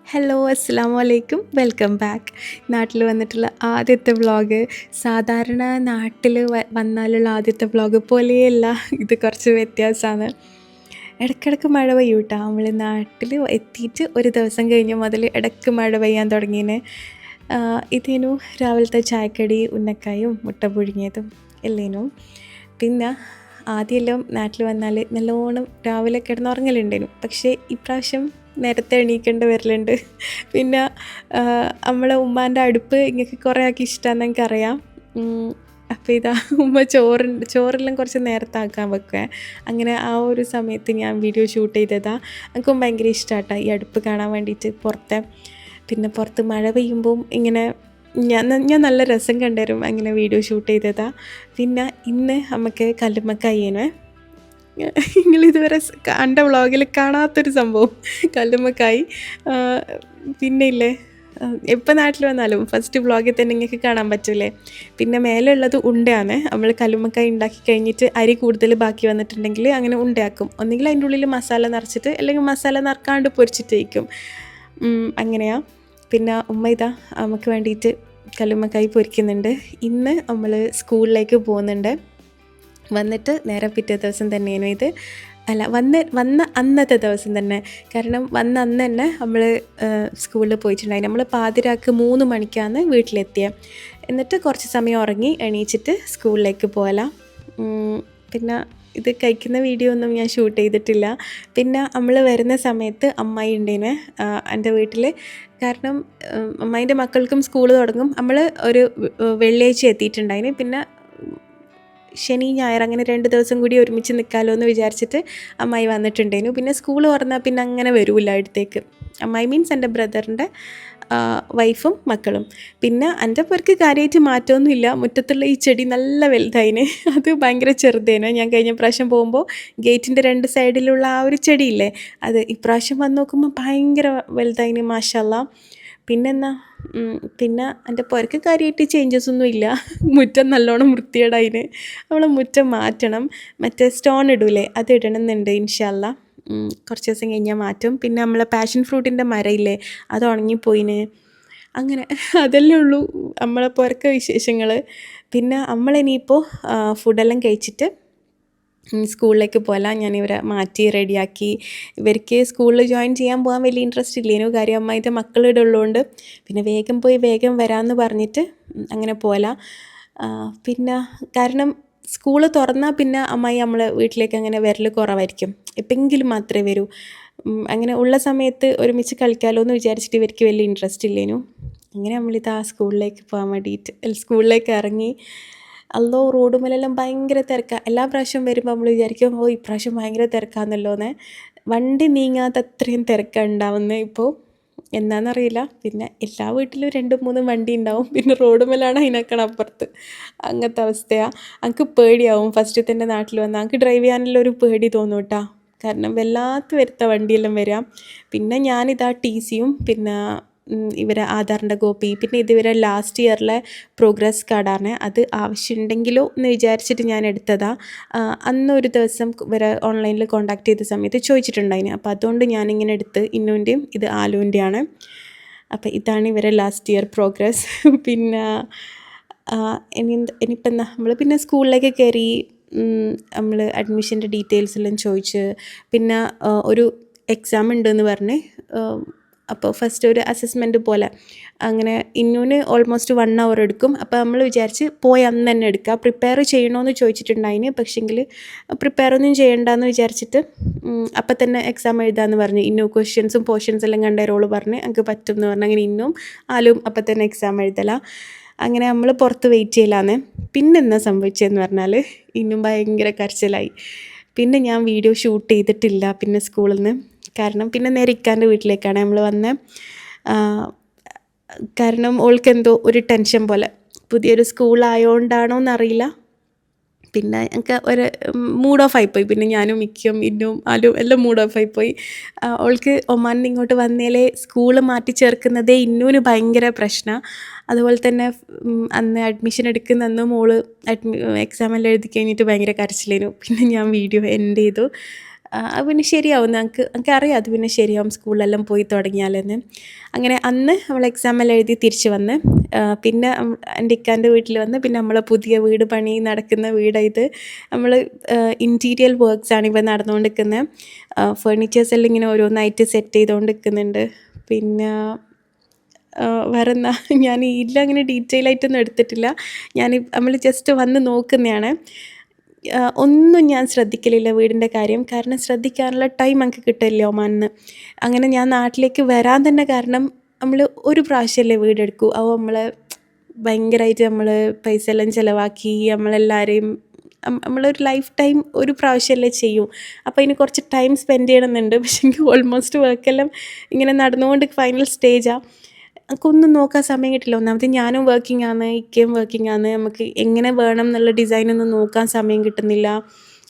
Hello അസ്സലാമു അലൈക്കും welcome back. നാട്ടിൽ വന്നിട്ടുള്ള ആദ്യത്തെ വ്ളോഗ്. സാധാരണ നാട്ടിൽ വന്നാലുള്ള ആദ്യത്തെ വ്ളോഗ് പോലെയല്ല, ഇത് കുറച്ച് വ്യത്യാസമാണ്. ഇടയ്ക്കിടയ്ക്ക് മഴ പെയ്യും കേട്ടോ. നമ്മൾ നാട്ടിൽ എത്തിയിട്ട് ഒരു ദിവസം കഴിഞ്ഞ് മുതൽ ഇടയ്ക്ക് മഴ പെയ്യാൻ തുടങ്ങിയതിന്. ഇതിനു രാവിലത്തെ ചായക്കടി ഉന്നക്കായും മുട്ട പുഴുങ്ങിയതും എല്ലേനും. പിന്നെ ആദ്യമെല്ലാം നാട്ടിൽ വന്നാൽ നല്ലോണം രാവിലെ കിടന്നുറങ്ങലുണ്ടേനു. പക്ഷേ ഇപ്രാവശ്യം നേരത്തെ എണീക്കേണ്ടി വരലുണ്ട്. പിന്നെ നമ്മളെ ഉമ്മാൻ്റെ അടുപ്പ് ഇങ്ങൾക്ക് കുറേ ആക്കി ഇഷ്ടമാണെന്ന് എനിക്കറിയാം. അപ്പോൾ ഇതാ ഉമ്മ ചോറെല്ലാം കുറച്ച് നേരത്തെ ആക്കാൻ വെക്കുക. അങ്ങനെ ആ ഒരു സമയത്ത് ഞാൻ വീഡിയോ ഷൂട്ട് ചെയ്തതാണ്. എനിക്കും ഭയങ്കര ഇഷ്ടമാട്ടോ ഈ അടുപ്പ് കാണാൻ വേണ്ടിയിട്ട് പുറത്തെ. പിന്നെ പുറത്ത് മഴ പെയ്യുമ്പം ഇങ്ങനെ ഞാൻ നല്ല രസം കണ്ടുവരും അങ്ങനെ വീഡിയോ ഷൂട്ട് ചെയ്തതാണ്. പിന്നെ ഇന്ന് നമുക്ക് കല്ലുമ്മക്കായേനെ നിങ്ങളിതുവരെ കണ്ട വ്ളോഗിൽ കാണാത്തൊരു സംഭവം കല്ലുമ്മക്കായി. പിന്നെ ഇല്ലേ, എപ്പോൾ നാട്ടിൽ വന്നാലും ഫസ്റ്റ് വ്ളോഗിൽ തന്നെ നിങ്ങൾക്ക് കാണാൻ പറ്റില്ലേ. പിന്നെ മേലെ ഉള്ളത് ഉണ്ടയാണ്. നമ്മൾ കല്ലുമ്മക്കായി ഉണ്ടാക്കി കഴിഞ്ഞിട്ട് അരി കൂടുതൽ ബാക്കി വന്നിട്ടുണ്ടെങ്കിൽ അങ്ങനെ ഉണ്ടയാക്കും. ഒന്നുകിൽ അതിൻ്റെ ഉള്ളിൽ മസാല നിറച്ചിട്ട് അല്ലെങ്കിൽ മസാല നിറക്കാണ്ട് പൊരിച്ചിട്ട് വയ്ക്കും. അങ്ങനെയാണ്. പിന്നെ ഉമ്മ ഇതാ നമുക്ക് വേണ്ടിയിട്ട് കല്ലുമ്മക്കായി പൊരിക്കുന്നുണ്ട്. ഇന്ന് നമ്മൾ സ്കൂളിലേക്ക് പോകുന്നുണ്ട്. വന്നിട്ട് നേരെ പിറ്റേ ദിവസം തന്നെയാണ് ഇത്. അല്ല, വന്ന അന്നത്തെ ദിവസം തന്നെ. കാരണം വന്ന അന്ന് തന്നെ നമ്മൾ സ്കൂളിൽ പോയിട്ടുണ്ടായി. നമ്മൾ പാതിരാക്ക് 3 മണിക്കാണ് വീട്ടിലെത്തിയത്. എന്നിട്ട് കുറച്ച് സമയം ഉറങ്ങി എണീച്ചിട്ട് സ്കൂളിലേക്ക് പോകലാം. പിന്നെ ഇത് കഴിക്കുന്ന വീഡിയോ ഒന്നും ഞാൻ ഷൂട്ട് ചെയ്തിട്ടില്ല. പിന്നെ നമ്മൾ വരുന്ന സമയത്ത് അമ്മായി ഉണ്ടേനെ എൻ്റെ വീട്ടിൽ. കാരണം അമ്മായിൻ്റെ മക്കൾക്കും സ്കൂൾ തുടങ്ങും. നമ്മൾ ഒരു വെള്ളിയാഴ്ച എത്തിയിട്ടുണ്ടായിന്. പിന്നെ ശനി ഞായർ അങ്ങനെ 2 ദിവസം കൂടി ഒരുമിച്ച് നിൽക്കാമല്ലോ എന്ന് വിചാരിച്ചിട്ട് അമ്മായി വന്നിട്ടുണ്ടായിരുന്നു. പിന്നെ സ്കൂൾ തുറന്നാൽ പിന്നെ അങ്ങനെ വരില്ല അടുത്തേക്ക്. അമ്മായി മീൻസ് എൻ്റെ ബ്രദറിൻ്റെ വൈഫും മക്കളും. പിന്നെ എൻ്റെ പേർക്ക് കാര്യമായിട്ട് മാറ്റമൊന്നുമില്ല. മുറ്റത്തുള്ള ഈ ചെടി നല്ല വലുതായിന്. അത് ഭയങ്കര ചെറുതേനു. ഞാൻ കഴിഞ്ഞ പ്രാവശ്യം പോകുമ്പോൾ ഗേറ്റിൻ്റെ 2 സൈഡിലുള്ള ആ ഒരു ചെടിയില്ലേ, അത് ഇപ്രാവശ്യം വന്ന് നോക്കുമ്പോൾ ഭയങ്കര വലുതായിന്, മാഷാല്ലാ. പിന്നെ എൻ്റെ പുരക്ക് കാര്യമായിട്ട് ചേഞ്ചസ് ഒന്നും ഇല്ല. മുറ്റം നല്ലോണം വൃത്തികേടായിന്. നമ്മൾ മുറ്റം മാറ്റണം. മറ്റേ സ്റ്റോൺ ഇടൂലേ, അത് ഇടണമെന്നുണ്ട് ഇൻഷാ അല്ലാ. കുറച്ച് ദിവസം കഴിഞ്ഞാൽ മാറ്റും. പിന്നെ നമ്മളെ പാഷൻ ഫ്രൂട്ടിൻ്റെ മരയില്ലേ, അത് ഉണങ്ങിപ്പോയിന്. അങ്ങനെ അതല്ലേ ഉള്ളൂ നമ്മളെ പുരക്ക വിശേഷങ്ങൾ. പിന്നെ നമ്മളിനിയിപ്പോൾ ഫുഡെല്ലാം കഴിച്ചിട്ട് സ്കൂളിലേക്ക് പോകലാം. ഞാനിവരെ മാറ്റി റെഡിയാക്കി. ഇവർക്ക് സ്കൂളിൽ ജോയിൻ ചെയ്യാൻ പോകാൻ വലിയ ഇൻട്രസ്റ്റ് ഇല്ലേനു. കാര്യം അമ്മായിൻ്റെ മക്കളുടെ ഉള്ളതുകൊണ്ട്. പിന്നെ വേഗം പോയി വേഗം വരാമെന്ന് പറഞ്ഞിട്ട് അങ്ങനെ പോകലാം. പിന്നെ കാരണം സ്കൂൾ തുറന്നാൽ പിന്നെ അമ്മായി നമ്മളെ വീട്ടിലേക്ക് അങ്ങനെ വരൽ കുറവായിരിക്കും. എപ്പോഴെങ്കിലും മാത്രമേ വരൂ. അങ്ങനെ ഉള്ള സമയത്ത് ഒരുമിച്ച് കളിക്കാമല്ലോ എന്ന് വിചാരിച്ചിട്ട് ഇവർക്ക് വലിയ ഇൻട്രസ്റ്റ് ഇല്ലേനു. അങ്ങനെ നമ്മളിതാ സ്കൂളിലേക്ക് പോകാൻ വേണ്ടിയിട്ട് സ്കൂളിലേക്ക് ഇറങ്ങി. അല്ലോ, റോഡുമലെല്ലാം ഭയങ്കര തിരക്കാണ്. എല്ലാ പ്രാവശ്യം വരുമ്പോൾ നമ്മൾ വിചാരിക്കും ഇപ്രാവശ്യം ഭയങ്കര തിരക്കാണെന്നല്ലോന്ന്. വണ്ടി നീങ്ങാത്ത അത്രയും തിരക്കാണ് ഉണ്ടാവുന്നത് ഇപ്പോൾ. എന്താണെന്നറിയില്ല. പിന്നെ എല്ലാ വീട്ടിലും 2-3 വണ്ടി ഉണ്ടാവും. പിന്നെ റോഡുമലാണ് അതിനേക്കാൾ അപ്പുറത്ത്. അങ്ങനത്തെ അവസ്ഥയാണ്. എനിക്ക് പേടിയാവും ഫസ്റ്റ് തന്നെ നാട്ടിൽ വന്നാൽ. എനിക്ക് ഡ്രൈവ് ചെയ്യാനെല്ലാം ഒരു പേടി തോന്നും കേട്ടോ. കാരണം വല്ലാത്ത വരുത്ത വണ്ടിയെല്ലാം വരാം. പിന്നെ ഞാനിതാ TCയും പിന്നെ ഇവരെ ആധാറിൻ്റെ കോപ്പി, പിന്നെ ഇതുവരെ ലാസ്റ്റ് ഇയറിലെ പ്രോഗ്രസ് കാർഡാണ്. അത് ആവശ്യമുണ്ടെങ്കിലോ എന്ന് വിചാരിച്ചിട്ട് ഞാൻ എടുത്തതാണ്. അന്നൊരു ദിവസം ഇവരെ ഓൺലൈനിൽ കോൺടാക്ട് ചെയ്ത സമയത്ത് ചോദിച്ചിട്ടുണ്ടായിന്. അപ്പോൾ അതുകൊണ്ട് ഞാനിങ്ങനെ എടുത്ത്. ഇന്നുവിൻ്റെയും ഇത് ആലുവിൻ്റെയാണ്. അപ്പോൾ ഇതാണ് ഇവരെ ലാസ്റ്റ് ഇയർ പ്രോഗ്രസ്. പിന്നെ ഇനിയിപ്പോൾ എന്താ, നമ്മൾ പിന്നെ സ്കൂളിലേക്ക് കയറി. നമ്മൾ അഡ്മിഷൻ്റെ ഡീറ്റെയിൽസ് എല്ലാം ചോദിച്ച്. പിന്നെ ഒരു എക്സാം ഉണ്ടെന്ന് പറഞ്ഞ്. അപ്പോൾ ഫസ്റ്റ് ഒരു അസസ്മെൻറ്റ് പോലെ അങ്ങനെ ഇന്നൂന് ഓൾമോസ്റ്റ് 1 hour എടുക്കും. അപ്പോൾ നമ്മൾ വിചാരിച്ച് പോയി അന്ന് തന്നെ എടുക്കുക. പ്രിപ്പയർ ചെയ്യണമെന്ന് ചോദിച്ചിട്ടുണ്ടായിന്. പക്ഷേങ്കിൽ പ്രിപ്പയർ ഒന്നും ചെയ്യണ്ടെന്ന് വിചാരിച്ചിട്ട് അപ്പം തന്നെ എക്സാം എഴുതാമെന്ന് പറഞ്ഞു. ഇന്നു ക്വസ്റ്റ്യൻസും പോർഷൻസ് എല്ലാം കണ്ടേരോള് പറഞ്ഞ് എനിക്ക് പറ്റും എന്ന് പറഞ്ഞു. അങ്ങനെ ഇന്നും ആലും അപ്പം തന്നെ എക്സാം എഴുതലാണ്. അങ്ങനെ നമ്മൾ പുറത്ത് വെയിറ്റ് ചെയ്യലാന്ന്. പിന്നെ എന്താ സംഭവിച്ചതെന്ന് പറഞ്ഞാൽ ഇന്നും ഭയങ്കര കരച്ചിലായി. പിന്നെ ഞാൻ വീഡിയോ ഷൂട്ട് ചെയ്തിട്ടില്ല പിന്നെ സ്കൂളിൽ നിന്ന്. കാരണം പിന്നെ നേരെ ഇക്കാൻ്റെ വീട്ടിലേക്കാണ് നമ്മൾ വന്നത്. കാരണം ഓൾക്കെന്തോ ഒരു ടെൻഷൻ പോലെ. പുതിയൊരു സ്കൂളായതുകൊണ്ടാണോ എന്നറിയില്ല. പിന്നെ എനിക്ക് ഒരു മൂഡ് ഓഫ് ആയിപ്പോയി. പിന്നെ ഞാനും മിക്കും ഇന്നും ആലും എല്ലാം മൂഡ് ഓഫ് ആയിപ്പോയി. ഓൾക്ക് ഒമാനിൽ നിന്ന് ഇങ്ങോട്ട് വന്നേലേ സ്കൂള് മാറ്റി ചേർക്കുന്നതേ ഇന്നൂന് ഭയങ്കര പ്രശ്നമാണ്. അതുപോലെ തന്നെ അന്ന് അഡ്മിഷൻ എടുക്കുന്ന അന്ന് മോള് എക്സാമെല്ലാം എഴുതി കഴിഞ്ഞിട്ട് ഭയങ്കര കരച്ചിലേനു. പിന്നെ ഞാൻ വീഡിയോ എൻഡ് ചെയ്തു. അത് പിന്നെ ശരിയാവും, ഞങ്ങൾക്ക് അറിയാം അത് പിന്നെ ശരിയാവും സ്കൂളിലെല്ലാം പോയി തുടങ്ങിയാലെന്ന്. അങ്ങനെ അന്ന് നമ്മൾ എക്സാമെല്ലാം എഴുതി തിരിച്ച് വന്ന് പിന്നെ എൻ്റെ ഇക്കാൻ്റെ വീട്ടിൽ വന്ന് പിന്നെ നമ്മളെ പുതിയ വീട് പണി നടക്കുന്ന വീടായത്. നമ്മൾ ഇൻറ്റീരിയൽ വർക്ക്സാണ് ഇപ്പോൾ നടന്നുകൊണ്ടിരിക്കുന്നത്. ഫേർണിച്ചേഴ്സ് എല്ലാം ഇങ്ങനെ ഓരോന്നായിട്ട് സെറ്റ് ചെയ്തുകൊണ്ട് നിൽക്കുന്നുണ്ട്. പിന്നെ വേറെ എന്താ, ഞാൻ ഇതിൽ അങ്ങനെ ഡീറ്റെയിൽ ആയിട്ടൊന്നും എടുത്തിട്ടില്ല. നമ്മൾ ജസ്റ്റ് വന്ന് നോക്കുന്നതാണ്. ഒന്നും ഞാൻ ശ്രദ്ധിക്കലില്ല വീടിൻ്റെ കാര്യം, കാരണം ശ്രദ്ധിക്കാനുള്ള ടൈം എനിക്ക് കിട്ടില്ല ഒമാനിന്ന്. അങ്ങനെ ഞാൻ നാട്ടിലേക്ക് വരാൻ തന്നെ കാരണം നമ്മൾ ഒരു പ്രാവശ്യമല്ലേ വീടെടുക്കൂ. അപ്പോൾ നമ്മൾ ഭയങ്കരമായിട്ട് നമ്മൾ പൈസ എല്ലാം ചിലവാക്കി നമ്മളെല്ലാവരെയും നമ്മളൊരു ലൈഫ് ടൈം ഒരു പ്രാവശ്യമല്ലേ ചെയ്യൂ. അപ്പോൾ അതിന് കുറച്ച് ടൈം സ്പെൻഡ് ചെയ്യണമെന്നുണ്ട്. പക്ഷേ എനിക്ക് ഓൾമോസ്റ്റ് വർക്കെല്ലാം ഇങ്ങനെ നടന്നുകൊണ്ട് ഫൈനൽ സ്റ്റേജാണ്. നമുക്കൊന്നും നോക്കാൻ സമയം കിട്ടില്ല. ഒന്നാമത് ഞാനും വർക്കിംഗ് ആണ്, ഇക്കയും വർക്കിംഗ് ആണ്. നമുക്ക് എങ്ങനെ വേണം എന്നുള്ള ഡിസൈനൊന്നും നോക്കാൻ സമയം കിട്ടുന്നില്ല.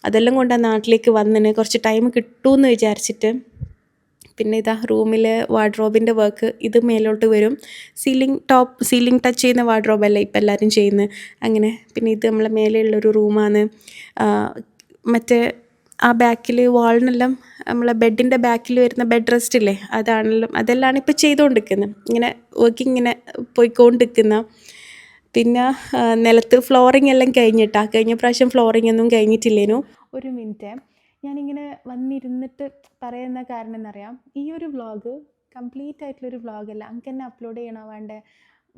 അതെല്ലാം കൊണ്ടാണ് നാട്ടിലേക്ക് വന്നിന്, കുറച്ച് ടൈം കിട്ടുമെന്ന് വിചാരിച്ചിട്ട്. പിന്നെ ഇതാ റൂമിൽ വാർഡ്രോബിൻ്റെ വർക്ക്, ഇത് മേലോട്ട് വരും. സീലിംഗ് ടച്ച് ചെയ്യുന്ന വാർഡ്രോബല്ല ഇപ്പം എല്ലാവരും ചെയ്യുന്നത്. അങ്ങനെ പിന്നെ ഇത് നമ്മളെ മേലെയുള്ളൊരു റൂമാണ്. മറ്റേ ആ ബാക്കിൽ വാളിനെല്ലാം നമ്മളെ ബെഡിൻ്റെ ബാക്കിൽ വരുന്ന ബെഡ് റെസ്റ്റ് ഇല്ലേ, അതെല്ലാം ഇപ്പോൾ ചെയ്തുകൊണ്ടിരിക്കുന്നത്. ഇങ്ങനെ വർക്കിംഗ് ഇങ്ങനെ പോയിക്കൊണ്ടിരിക്കുന്ന. പിന്നെ നിലത്ത് ഫ്ലോറിംഗ് എല്ലാം കഴിഞ്ഞ പ്രാവശ്യം ഫ്ലോറിംഗ് ഒന്നും കഴിഞ്ഞിട്ടില്ലേനു. ഒരു മിനിറ്റ്, ഞാനിങ്ങനെ വന്നിരുന്നിട്ട് പറയുന്ന കാരണം എന്നറിയാം, ഈ ഒരു വ്ളോഗ് കംപ്ലീറ്റ് ആയിട്ടുള്ളൊരു വ്ളോഗല്ല, എനിക്ക് തന്നെ അപ്ലോഡ് ചെയ്യണോ വേണ്ടേ.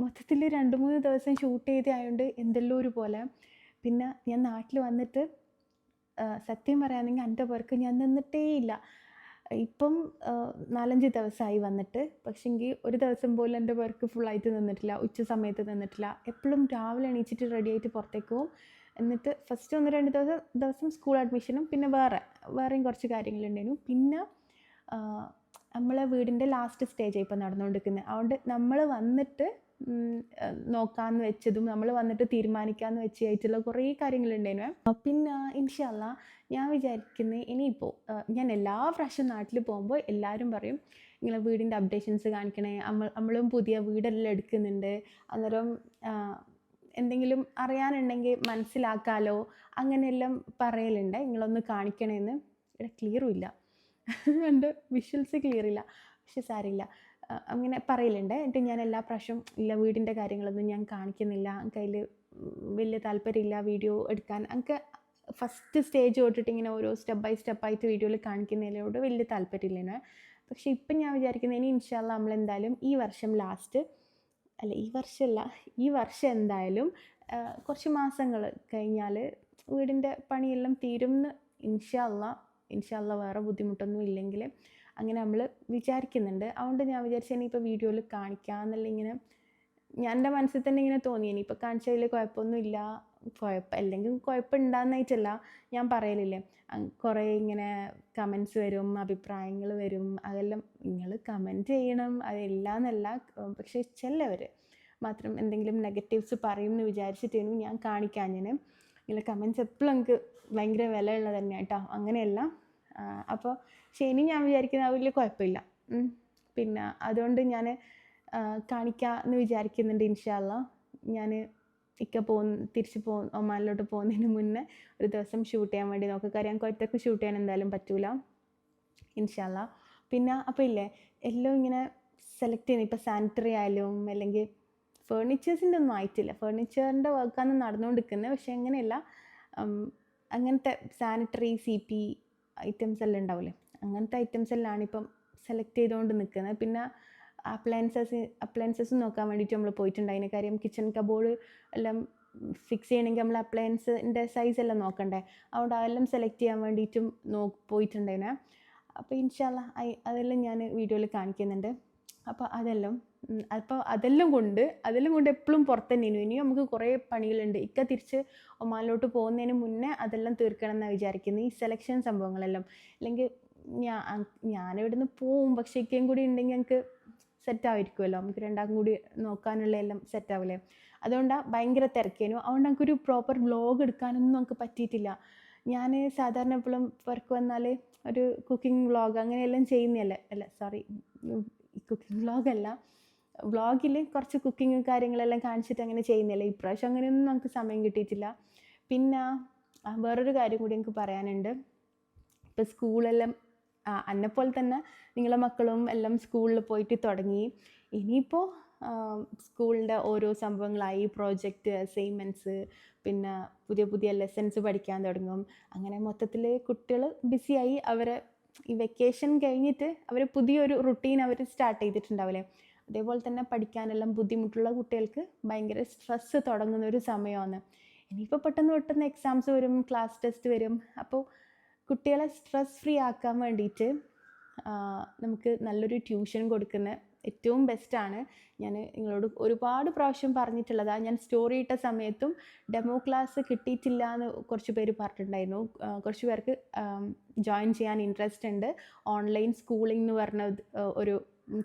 മൊത്തത്തിൽ 2-3 ദിവസം ഷൂട്ട് ചെയ്തായതുകൊണ്ട് എന്തെല്ലോ ഒരു പോലെ. പിന്നെ ഞാൻ നാട്ടിൽ വന്നിട്ട് സത്യം പറയുകയാണെങ്കിൽ എൻ്റെ പേർക്ക് ഞാൻ നിന്നിട്ടേ ഇല്ല. ഇപ്പം 4-5 ദിവസമായി വന്നിട്ട്, പക്ഷേങ്കിൽ ഒരു ദിവസം പോലും എൻ്റെ പേർക്ക് ഫുള്ളായിട്ട് നിന്നിട്ടില്ല, ഉച്ച സമയത്ത് നിന്നിട്ടില്ല. എപ്പോഴും രാവിലെ എണീച്ചിട്ട് റെഡിയായിട്ട് പുറത്തേക്ക് പോകും. എന്നിട്ട് ഫസ്റ്റ് 1-2 ദിവസം സ്കൂൾ അഡ്മിഷനും പിന്നെ വേറെയും കുറച്ച് കാര്യങ്ങളുണ്ടായിരുന്നു. പിന്നെ നമ്മളെ വീടിൻ്റെ ലാസ്റ്റ് സ്റ്റേജാണ് ഇപ്പോൾ നടന്നുകൊണ്ടിരിക്കുന്നത്. അതുകൊണ്ട് നമ്മൾ വന്നിട്ട് നോക്കാമെന്ന് വെച്ചതും നമ്മൾ വന്നിട്ട് തീരുമാനിക്കാമെന്ന് വെച്ചായിട്ടുള്ള കുറേ കാര്യങ്ങളുണ്ടായിരുന്നു. പിന്നെ ഇൻഷാ അല്ലാ ഞാൻ വിചാരിക്കുന്നത് ഇനിയിപ്പോൾ ഞാൻ എല്ലാ പ്രാവശ്യം നാട്ടിൽ പോകുമ്പോൾ എല്ലാവരും പറയും ഇങ്ങനെ വീടിൻ്റെ അപ്ഡേഷൻസ് കാണിക്കണേ, നമ്മളും പുതിയ വീടെല്ലാം എടുക്കുന്നുണ്ട്, അന്നേരം എന്തെങ്കിലും അറിയാനുണ്ടെങ്കിൽ മനസ്സിലാക്കാമല്ലോ, അങ്ങനെയെല്ലാം പറയലുണ്ട്. നിങ്ങളൊന്ന് കാണിക്കണേന്ന്. ഇവിടെ ക്ലിയറും ഇല്ല, എൻ്റെ വിഷ്വൽസ് ക്ലിയർ ഇല്ല, പക്ഷെ സാരമില്ല, അങ്ങനെ പറയലുണ്ട്. എന്നിട്ട് ഞാൻ എല്ലാ പ്രാവശ്യം ഇല്ല വീടിൻ്റെ കാര്യങ്ങളൊന്നും ഞാൻ കാണിക്കുന്നില്ല, എനിക്ക് അതിൽ വലിയ താല്പര്യമില്ല വീഡിയോ എടുക്കാൻ. എനിക്ക് ഫസ്റ്റ് സ്റ്റേജ് തൊട്ടിട്ട് ഇങ്ങനെ ഓരോ സ്റ്റെപ്പ് ബൈ സ്റ്റെപ്പായിട്ട് വീഡിയോയിൽ കാണിക്കുന്നതിനോട് വലിയ താല്പര്യമില്ലേനെ. പക്ഷേ ഇപ്പം ഞാൻ വിചാരിക്കുന്നത് ഇനി ഇൻഷാ അല്ലാ നമ്മളെന്തായാലും ഈ വർഷം എന്തായാലും കുറച്ച് മാസങ്ങൾ കഴിഞ്ഞാൽ വീടിൻ്റെ പണിയെല്ലാം തീരുമെന്ന് ഇൻഷാ അല്ലാ വേറെ ബുദ്ധിമുട്ടൊന്നും ഇല്ലെങ്കിൽ അങ്ങനെ നമ്മൾ വിചാരിക്കുന്നുണ്ട്. അതുകൊണ്ട് ഞാൻ വിചാരിച്ചു ഇനിയിപ്പോൾ വീഡിയോയിൽ കാണിക്കാമെന്നുള്ള ഇങ്ങനെ എൻ്റെ മനസ്സിൽ തന്നെ ഇങ്ങനെ തോന്നി. ഇനിയിപ്പോൾ കാണിച്ചതിൽ കുഴപ്പമൊന്നുമില്ല, അല്ലെങ്കിൽ കുഴപ്പമുണ്ടാകുന്നതായിട്ടല്ല ഞാൻ പറയലില്ലേ, കുറേ ഇങ്ങനെ കമൻറ്റ്സ് വരും, അഭിപ്രായങ്ങൾ വരും, അതെല്ലാം നിങ്ങൾ കമൻറ്റ് ചെയ്യണം, അതെല്ലാമെന്നല്ല. പക്ഷേ ചിലവർ മാത്രം എന്തെങ്കിലും നെഗറ്റീവ്സ് പറയും എന്ന് വിചാരിച്ചിട്ടായിരുന്നു ഞാൻ കാണിക്കാഞ്ഞിന്. ഇങ്ങനെ കമൻറ്റ്സ് എപ്പോഴും എനിക്ക് ഭയങ്കര വിലയുള്ളത് തന്നെയാണ് കേട്ടോ, അങ്ങനെയല്ല. അപ്പോൾ പക്ഷേ ഇനി ഞാൻ വിചാരിക്കുന്നത് അത് വലിയ കുഴപ്പമില്ല. പിന്നെ അതുകൊണ്ട് ഞാൻ കാണിക്കാമെന്ന് വിചാരിക്കുന്നുണ്ട് ഇൻഷാ അല്ലാ. ഞാൻ തിരിച്ച് ഒമാനിലോട്ട് പോകുന്നതിന് മുന്നേ ഒരു ദിവസം ഷൂട്ട് ചെയ്യാൻ വേണ്ടി നോക്കുക. കാര്യം ഞങ്ങൾക്ക് ഒറ്റയ്ക്ക് ഷൂട്ട് ചെയ്യാൻ എന്തായാലും പറ്റൂല ഇൻഷാ അല്ലാ. പിന്നെ അപ്പോൾ ഇല്ലേ എല്ലാം ഇങ്ങനെ സെലക്ട് ചെയ്യുന്നത്, ഇപ്പോൾ സാനിറ്ററി ആയാലും അല്ലെങ്കിൽ ഫേർണിച്ചേഴ്സിൻ്റെ ഒന്നും ആയിട്ടില്ല, ഫേർണിച്ചറിൻ്റെ വർക്കാണ് നടന്നുകൊണ്ടിരിക്കുന്നത്. പക്ഷേ അങ്ങനെയല്ല, അങ്ങനത്തെ സാനിറ്ററി CP ഐറ്റംസ് എല്ലാം ഉണ്ടാവില്ലേ, അങ്ങനത്തെ ഐറ്റംസ് എല്ലാം ഇപ്പം സെലക്ട് ചെയ്തുകൊണ്ട് നിൽക്കുന്നത്. പിന്നെ അപ്ലയൻസസ് നോക്കാൻ വേണ്ടിയിട്ട് നമ്മൾ പോയിട്ടുണ്ടായിരുന്നു. കാര്യം കിച്ചൺ കബോർഡ് എല്ലാം ഫിക്സ് ചെയ്യണമെങ്കിൽ നമ്മൾ അപ്ലയൻസിൻ്റെ സൈസ് എല്ലാം നോക്കണ്ടേ, അതുകൊണ്ട് അതെല്ലാം സെലക്ട് ചെയ്യാൻ വേണ്ടിയിട്ടും പോയിട്ടുണ്ടായിരുന്നു. അപ്പോൾ ഇൻഷാ അല്ലാ അതെല്ലാം ഞാൻ വീഡിയോയിൽ കാണിക്കുന്നുണ്ട്. അപ്പോൾ അതെല്ലാം കൊണ്ട് എപ്പോഴും പുറത്ത് തന്നെയാണ്. ഇനിയും നമുക്ക് കുറേ പണികളുണ്ട്. തിരിച്ച് ഒമാനിലോട്ട് പോകുന്നതിന് മുന്നേ അതെല്ലാം തീർക്കണം എന്നാണ് വിചാരിക്കുന്നത്, ഈ സെലക്ഷൻ സംഭവങ്ങളെല്ലാം. അല്ലെങ്കിൽ ഞാനിവിടുന്ന് പോവും, പക്ഷേ ഇക്കയും കൂടി ഉണ്ടെങ്കിൽ ഞങ്ങൾക്ക് സെറ്റായിരിക്കുമല്ലോ, നമുക്ക് രണ്ടാൾക്കും കൂടി നോക്കാനുള്ള എല്ലാം സെറ്റാവില്ലേ. അതുകൊണ്ടാണ് ഭയങ്കര തിരക്കേനു. അതുകൊണ്ട് ഞങ്ങൾക്കൊരു പ്രോപ്പർ വ്ളോഗ് എടുക്കാനൊന്നും നമുക്ക് പറ്റിയിട്ടില്ല. ഞാൻ സാധാരണ എപ്പോഴും വർക്ക് വന്നാൽ ഒരു കുക്കിംഗ് വ്ളോഗ് അങ്ങനെയെല്ലാം ചെയ്യുന്നതല്ലേ, കുക്കിംഗ് വ്ളോഗല്ല, വ്ളോഗിൽ കുറച്ച് കുക്കിംഗ് കാര്യങ്ങളെല്ലാം കാണിച്ചിട്ട് അങ്ങനെ ചെയ്യുന്നില്ല. ഇപ്രാവശ്യം അങ്ങനെയൊന്നും നമുക്ക് സമയം കിട്ടിയിട്ടില്ല. പിന്നെ വേറൊരു കാര്യം കൂടി എനിക്ക് പറയാനുണ്ട്. ഇപ്പോൾ സ്കൂളെല്ലാം എന്നെപ്പോലെ തന്നെ നിങ്ങളെ മക്കളും എല്ലാം സ്കൂളിൽ പോയിട്ട് തുടങ്ങി. ഇനിയിപ്പോൾ സ്കൂളിൻ്റെ ഓരോ സംഭവങ്ങളായി, പ്രോജക്റ്റ്, അസൈൻമെൻറ്റ്സ്, പിന്നെ പുതിയ പുതിയ ലെസൺസ് പഠിക്കാൻ തുടങ്ങും. അങ്ങനെ മൊത്തത്തിൽ കുട്ടികൾ ബിസിയായി. അവരെ ഈ വെക്കേഷൻ കഴിഞ്ഞിട്ട് അവർ പുതിയൊരു റുട്ടീൻ അവർ സ്റ്റാർട്ട് ചെയ്തിട്ടുണ്ടാവില്ലേ, അതേപോലെ തന്നെ പഠിക്കാനെല്ലാം ബുദ്ധിമുട്ടുള്ള കുട്ടികൾക്ക് ഭയങ്കര സ്ട്രെസ്സ് തുടങ്ങുന്ന ഒരു സമയമാണ്. ഇനിയിപ്പോൾ പെട്ടെന്ന് എക്സാംസ് വരും, ക്ലാസ് ടെസ്റ്റ് വരും. അപ്പോൾ കുട്ടികളെ സ്ട്രെസ് ഫ്രീ ആക്കാൻ വേണ്ടിയിട്ട് നമുക്ക് നല്ലൊരു ട്യൂഷൻ കൊടുക്കുന്ന ഏറ്റവും ബെസ്റ്റാണ്. ഞാൻ നിങ്ങളോട് ഒരുപാട് പ്രാവശ്യം പറഞ്ഞിട്ടുള്ളതാണ്. ഞാൻ സ്റ്റോറി ഇട്ട സമയത്തും ഡെമോ ക്ലാസ് കിട്ടിയിട്ടില്ല എന്ന് കുറച്ച് പേര് പറഞ്ഞിട്ടുണ്ടായിരുന്നു. കുറച്ച് പേർക്ക് ജോയിൻ ചെയ്യാൻ ഇൻട്രസ്റ്റ് ഉണ്ട്. ഓൺലൈൻ സ്കൂളിംഗ് എന്ന് പറഞ്ഞ ഒരു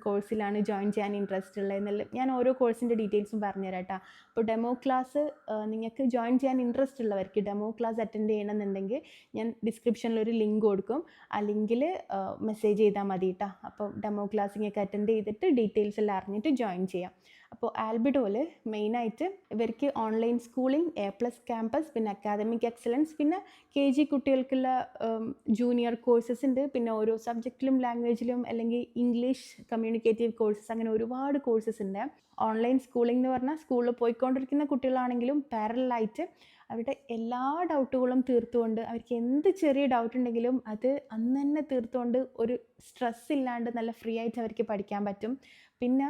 കോഴ്സിലാണ് ജോയിൻ ചെയ്യാൻ ഇൻട്രസ്റ്റ് ഉള്ളതെന്നല്ല. ഞാൻ ഓരോ കോഴ്സിൻ്റെ ഡീറ്റെയിൽസും പറഞ്ഞുതരാം കേട്ടോ. അപ്പോൾ ഡെമോ ക്ലാസ് നിങ്ങൾക്ക് ജോയിൻ ചെയ്യാൻ ഇൻട്രസ്റ്റ് ഉള്ളവർക്ക് ഡെമോ ക്ലാസ് അറ്റൻഡ് ചെയ്യണമെന്നുണ്ടെങ്കിൽ ഞാൻ ഡിസ്ക്രിപ്ഷനിൽ ഒരു ലിങ്ക് കൊടുക്കും. ആ ലിങ്കിൽ മെസ്സേജ് ചെയ്താൽ മതി കേട്ടോ. അപ്പോൾ ഡെമോ ക്ലാസ്സിങ്ങൊക്കെ അറ്റൻഡ് ചെയ്തിട്ട് ഡീറ്റെയിൽസ് എല്ലാം അറിഞ്ഞിട്ട് ജോയിൻ ചെയ്യാം. അപ്പോൾ ആൽബിഡോയിൽ മെയിനായിട്ട് ഇവർക്ക് ഓൺലൈൻ സ്കൂളിംഗ്, A+ ക്യാമ്പസ്, പിന്നെ അക്കാദമിക് എക്സലൻസ്, പിന്നെ KG കുട്ടികൾക്കുള്ള ജൂനിയർ കോഴ്സസ് ഉണ്ട്. പിന്നെ ഓരോ സബ്ജക്റ്റിലും ലാംഗ്വേജിലും അല്ലെങ്കിൽ ഇംഗ്ലീഷ് കമ്മ്യൂണിക്കേറ്റീവ് കോഴ്സസ്, അങ്ങനെ ഒരുപാട് കോഴ്സസ് ഉണ്ട്. ഓൺലൈൻ സ്കൂളിംഗ് എന്ന് പറഞ്ഞാൽ സ്കൂളിൽ പോയിക്കൊണ്ടിരിക്കുന്ന കുട്ടികളാണെങ്കിലും പാരലായിട്ട് അവരുടെ എല്ലാ ഡൗട്ടുകളും തീർത്തുകൊണ്ട്, അവർക്ക് എന്ത് ചെറിയ ഡൗട്ട് ഉണ്ടെങ്കിലും അത് അന്ന് തന്നെ തീർത്തുകൊണ്ട് ഒരു സ്ട്രെസ് ഇല്ലാണ്ട് നല്ല ഫ്രീ ആയിട്ട് അവർക്ക് പഠിക്കാൻ പറ്റും. പിന്നെ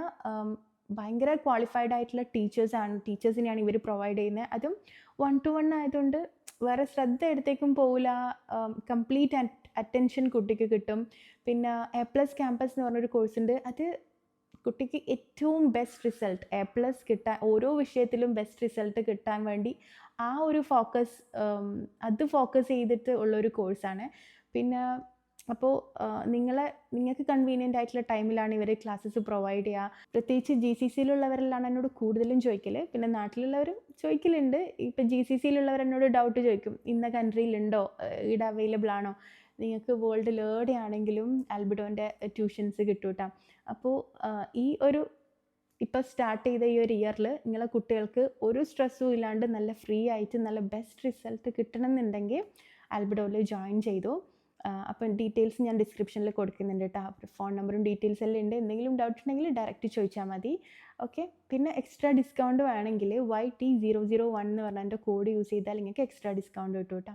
ഭയങ്കര ക്വാളിഫൈഡ് ആയിട്ടുള്ള ടീച്ചേഴ്സിനെയാണ് ഇവർ പ്രൊവൈഡ് ചെയ്യുന്നത്. അതും 1-to-1 ആയതുകൊണ്ട് വേറെ ശ്രദ്ധ എടുത്തേക്കും പോവില്ല, കംപ്ലീറ്റ് അറ്റൻഷൻ കുട്ടിക്ക് കിട്ടും. പിന്നെ A+ ക്യാമ്പസ് എന്ന് പറഞ്ഞൊരു കോഴ്സ് ഉണ്ട്. അത് കുട്ടിക്ക് ഏറ്റവും ബെസ്റ്റ് റിസൾട്ട്, A+ കിട്ടാൻ, ഓരോ വിഷയത്തിലും ബെസ്റ്റ് റിസൾട്ട് കിട്ടാൻ വേണ്ടി ആ ഒരു ഫോക്കസ് ചെയ്തിട്ട് ഉള്ളൊരു കോഴ്സാണ്. പിന്നെ അപ്പോൾ നിങ്ങൾക്ക് കൺവീനിയൻ്റ് ആയിട്ടുള്ള ടൈമിലാണ് ഇവർ ക്ലാസ്സസ് പ്രൊവൈഡ് ചെയ്യുക. പ്രത്യേകിച്ച് GCCയിലുള്ളവരെല്ലാം എന്നോട് കൂടുതലും ചോദിക്കൽ. പിന്നെ നാട്ടിലുള്ളവരും ചോദിക്കലുണ്ട്. ഇപ്പോൾ GCCയിലുള്ളവർ എന്നോട് ഡൗട്ട് ചോദിക്കും, ഇന്ന കൺട്രിയിലുണ്ടോ, ഇവിടെ അവൈലബിൾ ആണോ, നിങ്ങൾക്ക് വേൾഡിൽ എവിടെയാണെങ്കിലും ആൽബിഡോൻ്റെ ട്യൂഷൻസ് കിട്ടും കേട്ടോ. അപ്പോൾ ഇപ്പോൾ സ്റ്റാർട്ട് ചെയ്ത ഈ ഒരു ഇയറിൽ നിങ്ങളെ കുട്ടികൾക്ക് ഒരു സ്ട്രെസ്സും ഇല്ലാണ്ട് നല്ല ഫ്രീ ആയിട്ട് നല്ല ബെസ്റ്റ് റിസൾട്ട് കിട്ടണമെന്നുണ്ടെങ്കിൽ ആൽബിഡോയിൽ ജോയിൻ ചെയ്തു. അപ്പം ഡീറ്റെയിൽസ് ഞാൻ ഡിസ്ക്രിപ്ഷനിൽ കൊടുക്കുന്നുണ്ട് കേട്ടോ. ഫോൺ നമ്പറും ഡീറ്റെയിൽസ് എല്ലാം ഉണ്ട്. എന്തെങ്കിലും ഡൗട്ട് ഉണ്ടെങ്കിൽ ഡയറക്റ്റ് ചോദിച്ചാൽ മതി. ഓക്കെ. പിന്നെ എക്സ്ട്രാ ഡിസ്കൗണ്ട് വേണമെങ്കിൽ YT001 എന്ന് പറഞ്ഞ എൻ്റെ കോഡ് യൂസ് ചെയ്താൽ നിങ്ങൾക്ക് എക്സ്ട്രാ ഡിസ്കൗണ്ട് കിട്ടും കേട്ടോ.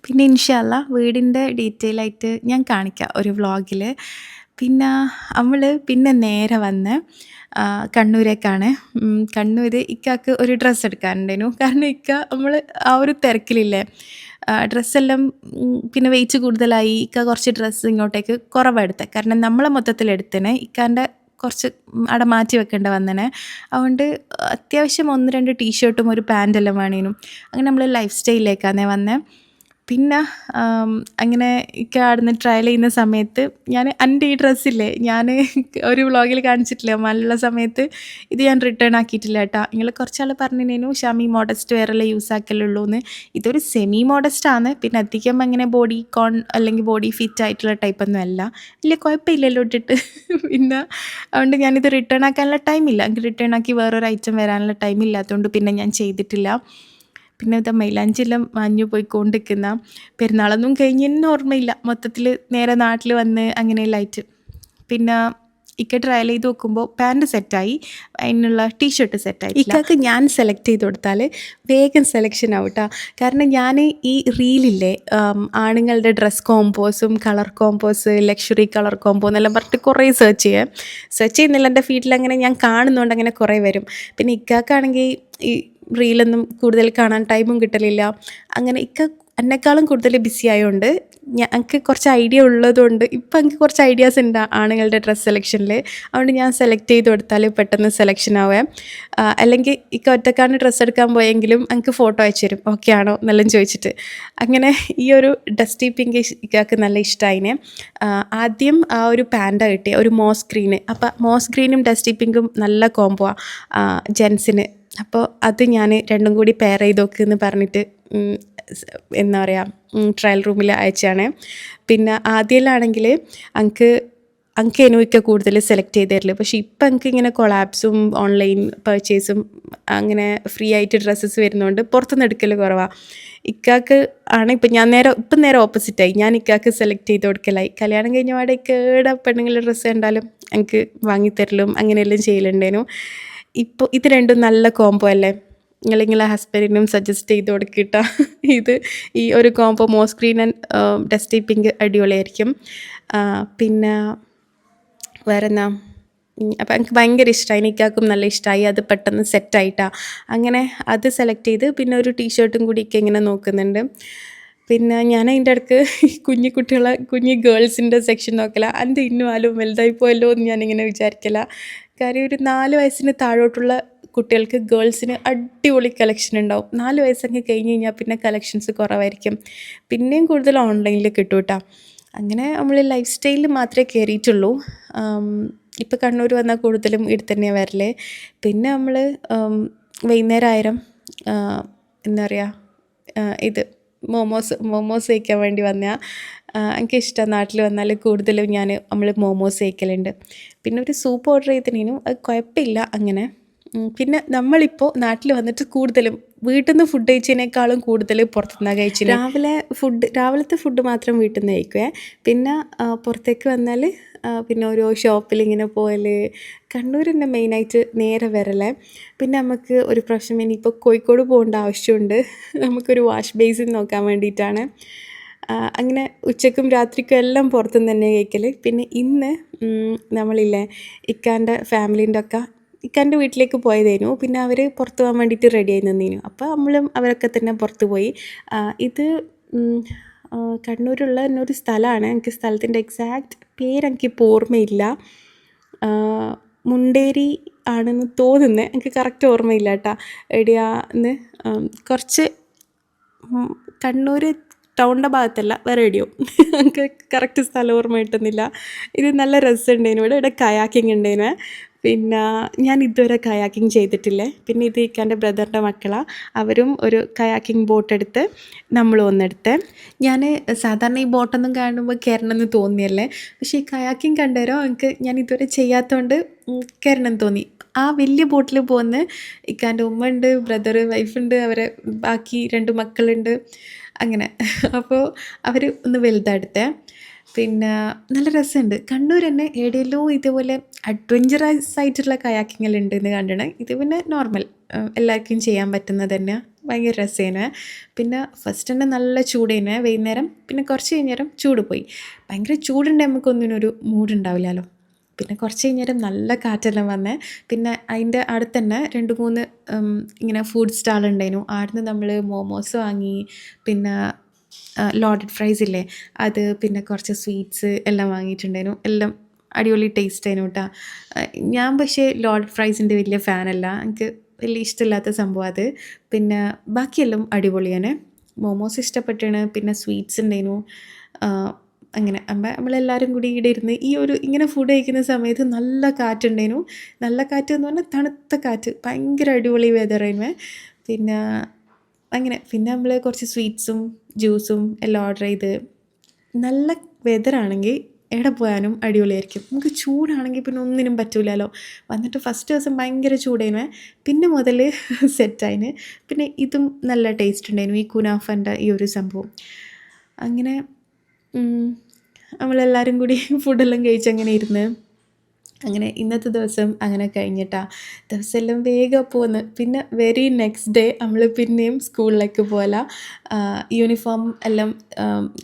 പിന്നെ ഇൻഷാ അല്ലാ വീടിൻ്റെ ഡീറ്റെയിൽ ആയിട്ട് ഞാൻ കാണിക്കാം ഒരു വ്ളോഗിൽ. പിന്നെ നേരെ വന്ന് കണ്ണൂരേക്കാണ്. കണ്ണൂർ ഇക്കാക്ക് ഒരു ഡ്രസ്സ് എടുക്കാനുണ്ടായിരുന്നു. കാരണം നമ്മൾ ആ ഒരു തിരക്കിലില്ലേ, ഡ്രസ്സെല്ലാം പിന്നെ വെയിറ്റ് കൂടുതലായി. ഇക്ക കുറച്ച് ഡ്രസ്സ് ഇങ്ങോട്ടേക്ക് കുറവെടുത്തത്. കാരണം നമ്മളെ മൊത്തത്തിലെടുത്തനെ ഇക്കാൻ്റെ കുറച്ച് അവിടെ മാറ്റി വെക്കേണ്ട വന്നനെ. അതുകൊണ്ട് അത്യാവശ്യം 1-2 ടീഷർട്ടും ഒരു പാൻറ്റെല്ലാം വേണേനും. അങ്ങനെ നമ്മൾ ലൈഫ് സ്റ്റൈലിലേക്കാണ് വന്നത്. പിന്നെ അങ്ങനെ ഇക്ക അവിടുന്ന് ട്രയൽ ചെയ്യുന്ന സമയത്ത് എൻ്റെ ഈ ഡ്രസ്സില്ലേ, ഞാൻ ഒരു വ്ളോഗിൽ കാണിച്ചിട്ടില്ലേ മലുള്ള സമയത്ത്, ഇത് ഞാൻ റിട്ടേൺ ആക്കിയിട്ടില്ല കേട്ടോ. നിങ്ങൾ കുറച്ചാൾ പറഞ്ഞിരുന്നു ഷമി മോഡസ്റ്റ് വെയറല്ലേ യൂസ് ആക്കലുള്ളൂ എന്ന്. ഇതൊരു സെമി മോഡസ്റ്റാണ്. പിന്നെ അധികം അങ്ങനെ ബോഡി കോൺ അല്ലെങ്കിൽ ബോഡി ഫിറ്റ് ആയിട്ടുള്ള ടൈപ്പൊന്നും അല്ല. വലിയ കുഴപ്പമില്ലല്ലോ ഇട്ടിട്ട്. പിന്നെ അതുകൊണ്ട് ഞാനിത് റിട്ടേൺ ആക്കാനുള്ള ടൈമില്ല. എനിക്ക് റിട്ടേൺ ആക്കി വേറൊരു ഐറ്റം വരാനുള്ള ടൈമില്ലാത്തതുകൊണ്ട് പിന്നെ ഞാൻ ചെയ്തിട്ടില്ല. പിന്നെ ഇത് മൈലാഞ്ചിയെല്ലാം മാഞ്ഞു പോയിക്കൊണ്ടിരിക്കുന്ന, പെരുന്നാളൊന്നും കഴിഞ്ഞെന്ന് ഓർമ്മയില്ല. മൊത്തത്തിൽ നേരെ നാട്ടിൽ വന്ന് അങ്ങനെയെല്ലാമായിട്ട്. പിന്നെ ഇക്ക ട്രയൽ ചെയ്ത് നോക്കുമ്പോൾ പാൻറ് സെറ്റായി, അതിനുള്ള ടീഷർട്ട് സെറ്റായി. ഇക്കക്ക് ഞാൻ സെലക്ട് ചെയ്ത് കൊടുത്താൽ വേഗം സെലക്ഷൻ ആവും കേട്ടോ. കാരണം ഞാൻ ഈ റീലില്ലേ ആണുങ്ങളുടെ ഡ്രസ് കോമ്പോസും colour combos, luxury colour combo എന്നെല്ലാം പറഞ്ഞിട്ട് കുറേ സെർച്ച് ചെയ്യുന്നില്ല. എൻ്റെ ഫീൽഡിൽ അങ്ങനെ ഞാൻ കാണുന്നതുകൊണ്ട് അങ്ങനെ കുറേ വരും. പിന്നെ ഇക്കാക്കാണെങ്കിൽ ഈ റീലൊന്നും കൂടുതൽ കാണാൻ ടൈമും കിട്ടലില്ല. അങ്ങനെ എന്നെക്കാളും കൂടുതൽ ബിസി ആയതുകൊണ്ട് ഞങ്ങൾക്ക് കുറച്ച് ഐഡിയ ഉള്ളതുകൊണ്ട് ഇപ്പം എനിക്ക് കുറച്ച് ഐഡിയാസ് ഉണ്ട് ആണുങ്ങളുടെ ഡ്രസ്സ് സെലക്ഷനിൽ. അതുകൊണ്ട് ഞാൻ സെലക്ട് ചെയ്ത് കൊടുത്താൽ പെട്ടെന്ന് സെലക്ഷൻ ആവേ. അല്ലെങ്കിൽ ഒറ്റക്കാണ് ഡ്രസ്സ് എടുക്കാൻ പോയെങ്കിലും എനിക്ക് ഫോട്ടോ അയച്ചു തരും, ഓക്കെ ആണോ എന്നെല്ലാം ചോദിച്ചിട്ട്. അങ്ങനെ ഈ ഒരു ഡസ്റ്റി പിങ്ക് ഇക്കാക്ക് നല്ല ഇഷ്ടമായിനെ. ആദ്യം ആ ഒരു പാൻറ്റാണ് കിട്ടിയ, ഒരു മോസ് ഗ്രീന്. അപ്പം മോസ് ഗ്രീനും ഡസ്റ്റി പിങ്കും നല്ല കോംബോ ജെൻസിന്. അപ്പോൾ അത് ഞാൻ രണ്ടും കൂടി പെയർ ചെയ്ത് നോക്കുമെന്ന് പറഞ്ഞിട്ട് എന്താ പറയുക ട്രയൽ റൂമിൽ അയച്ചാണ്. പിന്നെ ആദ്യമെല്ലാമാണെങ്കിൽ എനിക്കേനു കൂടുതൽ സെലക്ട് ചെയ്ത് തരില്ല. പക്ഷേ ഇപ്പം എനിക്ക് ഇങ്ങനെ കൊളാബ്സും ഓൺലൈൻ പർച്ചേസും അങ്ങനെ ഫ്രീ ആയിട്ട് ഡ്രസ്സസ് വരുന്നതുകൊണ്ട് പുറത്തുനിന്ന് എടുക്കൽ കുറവാണ്. ഇക്കാക്ക് ആണ് ഇപ്പം നേരെ ഓപ്പോസിറ്റായി. ഞാൻ ഇക്കാക്ക് സെലക്ട് ചെയ്ത് കൊടുക്കലായി. കല്യാണം കഴിഞ്ഞ പാടെ കേട പെണ്ണുങ്ങളുടെ ഡ്രസ്സ് കണ്ടാലും എനിക്ക് വാങ്ങിത്തരലും അങ്ങനെയെല്ലാം ചെയ്യലുണ്ടേനു. ഇപ്പോൾ ഇത് രണ്ടും നല്ല കോംബോ അല്ലേ? നിങ്ങളെ ഹസ്ബൻഡിനും സജസ്റ്റ് ചെയ്ത് കൊടുക്കിട്ട. ഇത് ഈ ഒരു combo moss green and dusty pink അടിപൊളിയായിരിക്കും. പിന്നെ വേറെന്നാ, അപ്പം എനിക്ക് ഭയങ്കര ഇഷ്ടമായി, എനിക്കാക്കും നല്ല ഇഷ്ടമായി. അത് പെട്ടെന്ന് സെറ്റായിട്ടാണ്. അങ്ങനെ അത് സെലക്ട് ചെയ്ത് പിന്നെ ഒരു ടീഷർട്ടും കൂടിയൊക്കെ ഇങ്ങനെ നോക്കുന്നുണ്ട്. പിന്നെ ഞാൻ അതിൻ്റെ ഇടയ്ക്ക് കുഞ്ഞു ഗേൾസിൻ്റെ സെക്ഷൻ നോക്കല. എൻ്റെ ഇന്നും ആലും വലുതായി പോയല്ലോ എന്ന് ഞാനിങ്ങനെ വിചാരിക്കല. കാര്യം ഒരു 4 വയസ്സിന് താഴോട്ടുള്ള കുട്ടികൾക്ക് ഗേൾസിന് അടിപൊളി കളക്ഷൻ ഉണ്ടാവും. 4 വയസ്സൊക്കെ കഴിഞ്ഞ് കഴിഞ്ഞാൽ പിന്നെ കളക്ഷൻസ് കുറവായിരിക്കും. പിന്നെയും കൂടുതൽ ഓൺലൈനിൽ കിട്ടും കേട്ടോ. അങ്ങനെ നമ്മൾ ലൈഫ് സ്റ്റൈലിൽ മാത്രമേ കയറിയിട്ടുള്ളൂ. ഇപ്പോൾ കണ്ണൂർ വന്നാൽ കൂടുതലും ഇവിടെ തന്നെയാണ് വരല്. പിന്നെ നമ്മൾ വൈകുന്നേരം എന്താ പറയുക, ഇത് മോമോസ് കഴിക്കാൻ വേണ്ടി വന്നാൽ എനിക്കിഷ്ടം. നാട്ടിൽ വന്നാൽ കൂടുതലും നമ്മൾ മോമോസ് കഴിക്കലുണ്ട്. പിന്നെ ഒരു സൂപ്പ് ഓർഡർ ചെയ്തതിനും അത് കുഴപ്പമില്ല അങ്ങനെ. പിന്നെ നമ്മളിപ്പോൾ നാട്ടിൽ വന്നിട്ട് കൂടുതലും വീട്ടിൽ നിന്ന് ഫുഡ് കഴിച്ചതിനേക്കാളും കൂടുതൽ പുറത്തുനിന്നാണ് കഴിച്ചത്. രാവിലത്തെ ഫുഡ് മാത്രം വീട്ടിൽ നിന്ന് കഴിക്കുവേ. പിന്നെ പുറത്തേക്ക് വന്നാൽ പിന്നെ ഓരോ ഷോപ്പിൽ ഇങ്ങനെ പോകൽ. കണ്ണൂർ തന്നെ മെയിനായിട്ട് നേരെ വരലേ. പിന്നെ നമുക്ക് ഒരു പ്രശ്നം, ഇനിയിപ്പോൾ കോഴിക്കോട് പോകേണ്ട ആവശ്യമുണ്ട്. നമുക്കൊരു വാഷ് ബേസിൻ നോക്കാൻ വേണ്ടിയിട്ടാണ്. അങ്ങനെ ഉച്ചക്കും രാത്രിക്കും എല്ലാം പുറത്തുനിന്ന് തന്നെ കഴിക്കൽ. പിന്നെ ഇന്ന് നമ്മളില്ലേ ഇക്കാൻ്റെ ഫാമിലീൻ്റെ ഒക്കെ ഇക്കാൻ്റെ വീട്ടിലേക്ക് പോയതായിരുന്നു. പിന്നെ അവർ പുറത്ത് പോകാൻ വേണ്ടിയിട്ട് റെഡിയായി നിന്നീനു. അപ്പോൾ നമ്മളും അവരൊക്കെ തന്നെ പുറത്ത് പോയി. ഇത് കണ്ണൂരുള്ള എന്നൊരു സ്ഥലമാണ്. എനിക്ക് സ്ഥലത്തിൻ്റെ എക്സാക്റ്റ് പേരെനിക്കിപ്പോൾ ഓർമ്മയില്ല. മുണ്ടേരി ആണെന്ന് തോന്നുന്നത്, എനിക്ക് കറക്റ്റ് ഓർമ്മയില്ല കേട്ടോ എവിടെയാന്ന്. കുറച്ച് കണ്ണൂർ ടൗണിൻ്റെ ഭാഗത്തല്ല, വേറെ എവിടെയോ. എനിക്ക് കറക്റ്റ് സ്ഥലം ഓർമ്മ കിട്ടുന്നില്ല. ഇത് നല്ല രസമുണ്ടായിരുന്നു. ഇവിടെ കയാക്കിങ് ഉണ്ടായിരുന്നു. പിന്നെ ഞാൻ ഇതുവരെ കയാക്കിങ് ചെയ്തിട്ടില്ലേ. പിന്നെ ഇത് ഇക്കാൻ്റെ ബ്രദറിൻ്റെ മക്കളാണ്. അവരും ഒരു കയാക്കിങ് ബോട്ട് എടുത്ത് നമ്മൾ ഒന്നെടുത്ത്. ഞാൻ സാധാരണ ഈ ബോട്ടൊന്നും കാണുമ്പോൾ കയറണമെന്ന് തോന്നിയല്ലേ. പക്ഷേ ഈ കയാക്കിങ് കണ്ടുതരോ ഞാൻ ഇതുവരെ ചെയ്യാത്തതുകൊണ്ട് കയറണം തോന്നി. ആ വലിയ ബോട്ടിൽ പോകുന്ന ഇക്കാൻ്റെ ഉമ്മ ഉണ്ട്, ബ്രദർ, വൈഫുണ്ട്, അവരെ ബാക്കി 2 മക്കളുണ്ട്. അങ്ങനെ അപ്പോൾ അവർ ഒന്ന് വലുതെടുത്തേ. പിന്നെ നല്ല രസമുണ്ട്. കണ്ണൂർ തന്നെ എവിടെയല്ലോ ഇതുപോലെ അഡ്വഞ്ചറസ് ആയിട്ടുള്ള കയാക്കിങ് ഉണ്ട് എന്ന് കണ്ടിട്ട്. ഇത് പിന്നെ നോർമൽ എല്ലാവർക്കും ചെയ്യാൻ പറ്റുന്നത് തന്നെ. ഭയങ്കര രസമാണ്. പിന്നെ ഫസ്റ്റ് തന്നെ നല്ല ചൂടേനെ വൈകുന്നേരം. പിന്നെ കുറച്ച് കഴിഞ്ഞേരം ചൂട് പോയി. ഭയങ്കര ചൂടുണ്ടെങ്കിൽ നമുക്കൊന്നിനൊരു മൂഡുണ്ടാവില്ലല്ലോ. പിന്നെ കുറച്ച് കഴിഞ്ഞേരം നല്ല കാറ്റെല്ലാം വന്നേ. പിന്നെ അതിൻ്റെ അടുത്ത് തന്നെ 2-3 ഇങ്ങനെ ഫുഡ് സ്റ്റാൾ ഉണ്ടായിരുന്നു. ആടുന്ന് നമ്മൾ മോമോസ് വാങ്ങി. പിന്നെ ലോഡഡ് ഫ്രൈസ് ഇല്ലേ അത്, പിന്നെ കുറച്ച് സ്വീറ്റ്സ് എല്ലാം വാങ്ങിയിട്ടുണ്ടായിരുന്നു. എല്ലാം അടിപൊളി ടേസ്റ്റ് ആയിരുന്നു കേട്ടോ. ഞാൻ പക്ഷേ ലോഡഡ് ഫ്രൈസിൻ്റെ വലിയ ഫാനല്ല, എനിക്ക് വലിയ ഇഷ്ടമില്ലാത്ത സംഭവം അത്. പിന്നെ ബാക്കിയെല്ലാം അടിപൊളിയാണ്. മോമോസ് ഇഷ്ടപ്പെട്ടാണ്. പിന്നെ സ്വീറ്റ്സ് ഉണ്ടായിരുന്നു. അങ്ങനെ നമ്മളെല്ലാവരും കൂടി ഇവിടെ ഇരുന്ന് ഇങ്ങനെ ഫുഡ് കഴിക്കുന്ന സമയത്ത് നല്ല കാറ്റുണ്ടായിരുന്നു. നല്ല കാറ്റ് എന്ന് പറഞ്ഞാൽ തണുത്ത കാറ്റ്, ഭയങ്കര അടിപൊളി വെതറായിരുന്നു. പിന്നെ അങ്ങനെ പിന്നെ നമ്മൾ കുറച്ച് സ്വീറ്റ്സും ജ്യൂസും എല്ലാം ഓർഡർ ചെയ്ത്. നല്ല വെതറാണെങ്കിൽ എവിടെ പോയാലും അടിപൊളിയായിരിക്കും. നമുക്ക് ചൂടാണെങ്കിൽ പിന്നെ ഒന്നിനും പറ്റില്ലല്ലോ. വന്നിട്ട് ഫസ്റ്റ് ദിവസം ഭയങ്കര ചൂടായിരുന്നു. പിന്നെ മുതൽ സെറ്റായിന്. പിന്നെ ഇതും നല്ല ടേസ്റ്റ് ഉണ്ടായിരുന്നു, ഈ കുനാഫൻ്റെ ഈ ഒരു സംഭവം. അങ്ങനെ നമ്മളെല്ലാവരും കൂടി ഫുഡെല്ലാം കഴിച്ചങ്ങനെ ഇരുന്ന്. അങ്ങനെ ഇന്നത്തെ ദിവസം അങ്ങനെ കഴിഞ്ഞിട്ടാണ്. ദിവസമെല്ലാം വേഗം പോന്ന്. പിന്നെ വെരി നെക്സ്റ്റ് ഡേ നമ്മൾ പിന്നെയും സ്കൂളിലേക്ക് പോകല. യൂണിഫോം എല്ലാം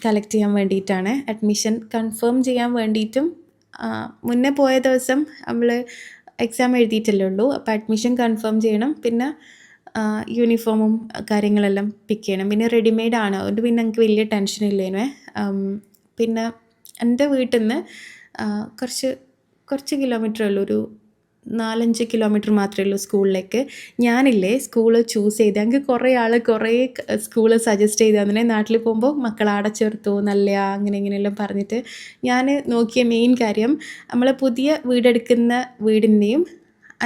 കളക്ട് ചെയ്യാൻ വേണ്ടിയിട്ടാണ്. അഡ്മിഷൻ കൺഫേം ചെയ്യാൻ വേണ്ടിയിട്ടും. മുന്നേ പോയ ദിവസം നമ്മൾ എക്സാം എഴുതിയിട്ടല്ലേ ഉള്ളൂ. അപ്പോൾ അഡ്മിഷൻ കൺഫേം ചെയ്യണം. പിന്നെ യൂണിഫോമും കാര്യങ്ങളെല്ലാം പിക്ക് ചെയ്യണം. പിന്നെ റെഡിമെയ്ഡ് ആണ്, അതുകൊണ്ട് പിന്നെ എനിക്ക് വലിയ ടെൻഷനില്ലേനേ. പിന്നെ എൻ്റെ വീട്ടിൽ നിന്ന് കുറച്ച് കിലോമീറ്ററേ ഉള്ളൂ, ഒരു 4-5 കിലോമീറ്റർ മാത്രമേ ഉള്ളൂ സ്കൂളിലേക്ക്. ഞാനില്ലേ സ്കൂൾ ചൂസ് ചെയ്ത്, എനിക്ക് കുറേ സ്കൂൾ സജസ്റ്റ് ചെയ്ത് തന്നെ. നാട്ടിൽ പോകുമ്പോൾ മക്കളെ ആടെ ചേർത്തു നല്ല അങ്ങനെ ഇങ്ങനെയെല്ലാം പറഞ്ഞിട്ട് ഞാൻ നോക്കിയ മെയിൻ കാര്യം, നമ്മളെ പുതിയ വീടെടുക്കുന്ന വീടിൻ്റെയും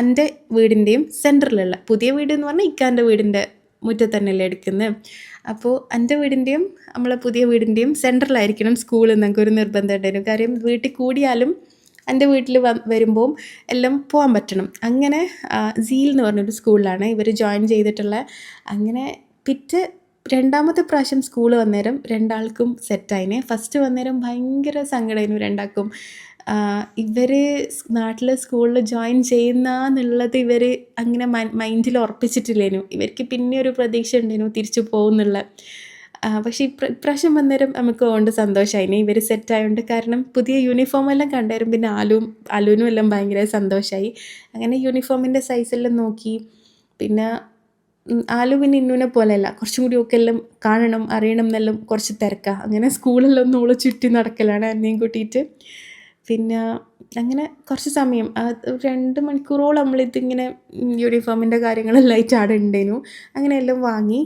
എൻ്റെ വീടിൻ്റെയും സെൻറ്ററിലുള്ള, പുതിയ വീട് എന്ന് പറഞ്ഞാൽ ഇക്കാൻ്റെ വീടിൻ്റെ മുറ്റത്ത് തന്നെയല്ലേ എടുക്കുന്നത്. അപ്പോൾ എൻ്റെ വീടിൻ്റെയും നമ്മളെ പുതിയ വീടിൻ്റെയും സെൻറ്ററിലായിരിക്കണം സ്കൂൾ എന്നൊക്കെ ഒരു നിർബന്ധം ഉണ്ടായിരുന്നു. കാര്യം വീട്ടിൽ കൂടിയാലും എൻ്റെ വീട്ടിൽ വരുമ്പോൾ എല്ലാം പോകാൻ പറ്റണം. അങ്ങനെ സീൽ എന്ന് പറഞ്ഞൊരു സ്കൂളിലാണ് ഇവർ ജോയിൻ ചെയ്തിട്ടുള്ള. അങ്ങനെ പിറ്റേ രണ്ടാമത്തെ പ്രാവശ്യം സ്കൂൾ വന്നേരം രണ്ടാൾക്കും സെറ്റായിനെ. ഫസ്റ്റ് വന്നേരം ഭയങ്കര സങ്കടമായിരുന്നു രണ്ടാൾക്കും. ഇവർ നാട്ടിലെ സ്കൂളിൽ ജോയിൻ ചെയ്യുന്നതെന്നുള്ളത് ഇവർ അങ്ങനെ മൈൻഡിൽ ഉറപ്പിച്ചിട്ടില്ലേനു. ഇവർക്ക് പിന്നെ ഒരു പ്രതീക്ഷ ഉണ്ടായിരുന്നു തിരിച്ചു പോകുന്നുള്ള. പക്ഷേ ഇപ്രാവശ്യം വന്നേരം നമുക്ക് കൊണ്ട് സന്തോഷമായി ഇവർ സെറ്റായതുകൊണ്ട്. കാരണം പുതിയ യൂണിഫോം എല്ലാം കണ്ടായിരുന്നു. പിന്നെ അലുവിനും എല്ലാം ഭയങ്കര സന്തോഷമായി. അങ്ങനെ യൂണിഫോമിൻ്റെ സൈസെല്ലാം നോക്കി. പിന്നെ ആലു പിന്നെ ഇന്നുവിനെ പോലെയല്ല, കുറച്ചും കൂടി ഒക്കെ എല്ലാം കാണണം അറിയണം എന്നെല്ലാം കുറച്ച് തിരക്കാണ്. അങ്ങനെ സ്കൂളെല്ലാം ഒന്ന് ഓള് ചുറ്റി നടക്കലാണ് എന്നെയും കൂട്ടിയിട്ട്. പിന്നെ അങ്ങനെ കുറച്ച് സമയം 2 മണിക്കൂറോളം നമ്മളിതിങ്ങനെ യൂണിഫോമിൻ്റെ കാര്യങ്ങളെല്ലാം ആയിട്ട് അവിടെ ഉണ്ടേനു. അങ്ങനെ എല്ലാം വാങ്ങി.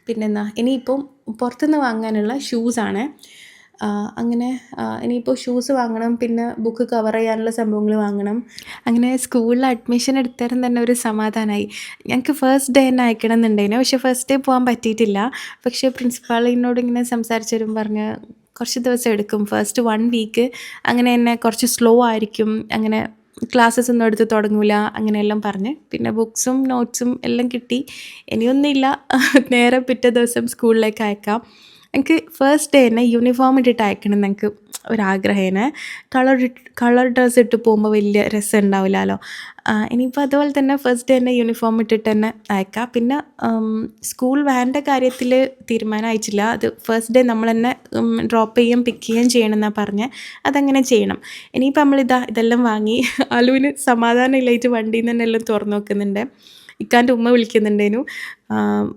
പിന്നെന്താ ഇനിയിപ്പം പുറത്തുനിന്ന് വാങ്ങാനുള്ള ഷൂസാണ്. അങ്ങനെ ഇനിയിപ്പോൾ ഷൂസ് വാങ്ങണം, പിന്നെ ബുക്ക് കവർ ചെയ്യാനുള്ള സംഭവങ്ങൾ വാങ്ങണം. അങ്ങനെ സ്കൂളിൽ അഡ്മിഷൻ എടുത്തേരം തന്നെ ഒരു സമാധാനമായി. ഞങ്ങൾക്ക് ഫസ്റ്റ് ഡേ തന്നെ അയക്കണം എന്നുണ്ടായിരുന്നു. പക്ഷേ ഫസ്റ്റ് ഡേ പോകാൻ പറ്റിയിട്ടില്ല. പക്ഷേ പ്രിൻസിപ്പാൾ എന്നോട് ഇങ്ങനെ സംസാരിച്ച് വരും പറഞ്ഞ് കുറച്ച് ദിവസം എടുക്കും, ഫസ്റ്റ് 1 വീക്ക് അങ്ങനെ തന്നെ കുറച്ച് സ്ലോ ആയിരിക്കും, അങ്ങനെ ക്ലാസ്സസ് ഒന്നും എടുത്ത് തുടങ്ങില്ല അങ്ങനെയെല്ലാം പറഞ്ഞ്. പിന്നെ ബുക്സും നോട്ട്സും എല്ലാം കിട്ടി. ഇനിയൊന്നുമില്ല, നേരെ പിറ്റേ ദിവസം സ്കൂളിലേക്ക് അയക്കാം. എനിക്ക് ഫസ്റ്റ് ഡേ തന്നെ യൂണിഫോം ഇട്ടിട്ട് അയക്കണം എന്ന് എനിക്ക് ഒരാഗ്രഹമാണ്. കളർ ഡ്രസ്സ് ഇട്ട് പോകുമ്പോൾ വലിയ രസം ഉണ്ടാവില്ലല്ലോ. ഇനിയിപ്പോൾ അതുപോലെ തന്നെ ഫസ്റ്റ് ഡേ തന്നെ യൂണിഫോം ഇട്ടിട്ട് തന്നെ അയക്കാം. പിന്നെ സ്കൂൾ വാൻ്റെ കാര്യത്തിൽ തീരുമാനമായിട്ടില്ല. അത് ഫസ്റ്റ് ഡേ നമ്മൾ തന്നെ ഡ്രോപ്പ് ചെയ്യുകയും പിക്ക് ചെയ്യുകയും ചെയ്യണമെന്നാണ് പറഞ്ഞത്. അതങ്ങനെ ചെയ്യണം. ഇനിയിപ്പോൾ ഇതെല്ലാം വാങ്ങി. അലുവിന് സമാധാനമില്ലായിട്ട് വണ്ടിയിൽ നിന്ന് തന്നെ എല്ലാം തുറന്നു നോക്കുന്നുണ്ട്. ഇക്കാൻ്റെ ഉമ്മ വിളിക്കുന്നുണ്ടേനു